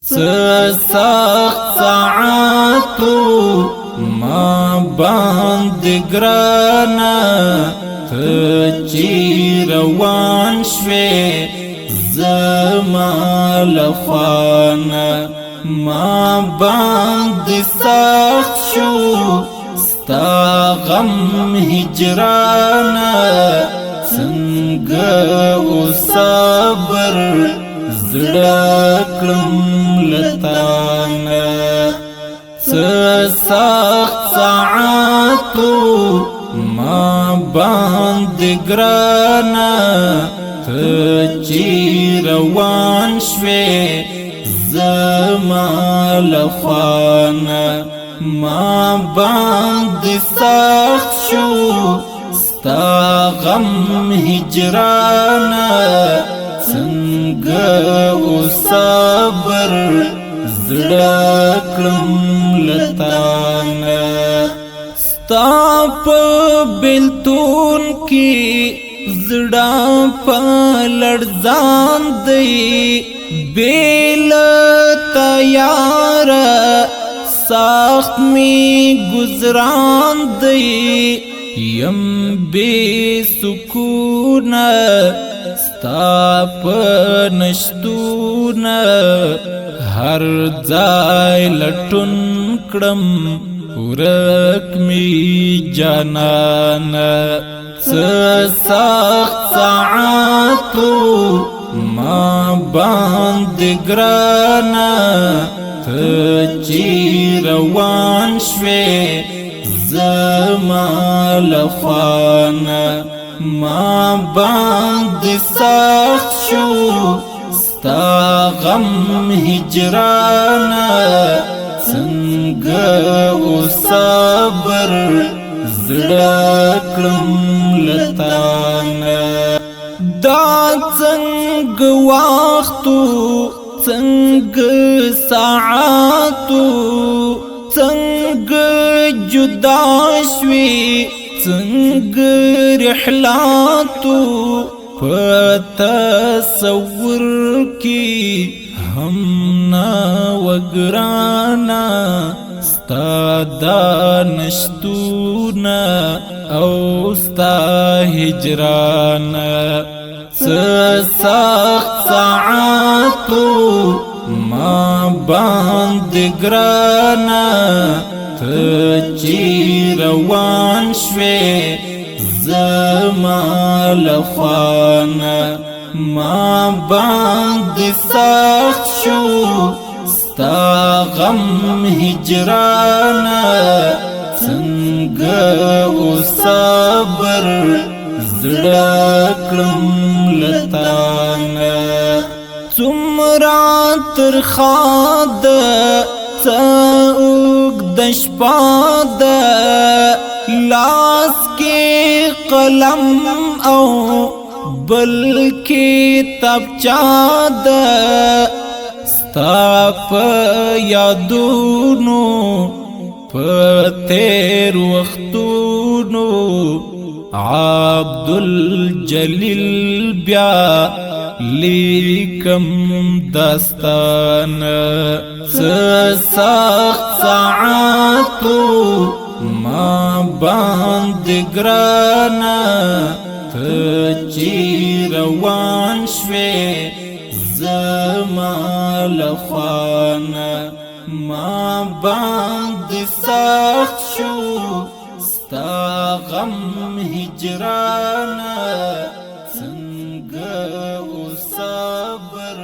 سخت ساعاتو ما باندې ګرانا ته چې روان شوې زما لخوانا ما باندې سخت شو ستا غم هجرانا څنګه او صبر زړه کړم لتانا سخت ساعاتو ما باندې ګرانا ته چې روان شوې زما لخوانا ما باندې سخت شو ستا غم هجرانا څنګه او صبر زړه کړم لتانا ستا په بلتون کې زړه په لړزان دی بیل تیار سخت می گزران دی یم بے سکون ستا په نشتون هر ځای لټون کړم ورک می جانانا سخت ساعاتو ما باندې ګرانا ته چې روان شوې زما لخوانا ما باندې سخت شو ستا غم هجرانا څنګه او صبر زړه کړم لتانا دا څنګه وختو څنګه ساعاتو څنګه جدا شوي څنګه رحلاتو په تصور کې هم نا وګرانا ستا دانشتونا او ستا هجرانا سخت ساعاتو ما باندې ګرانا ته چې روان شوې زما لخوانا ما باندې سخت شو ستا غم هجرانا څنګه او صبر زړه کړم لتانا څومره ترخه ده څه اوږده شپه ده لاس کې قلم او بل کتابچه ده ستا په یادونو په تیر وختونو عبدالجلیل بیا لیکم داستان سخت ساعاتو ما باندې ګرانا ته چې روان شوې زما لخوانا ما باندې سخت شو ستا غم هجرانا څنګه او صبر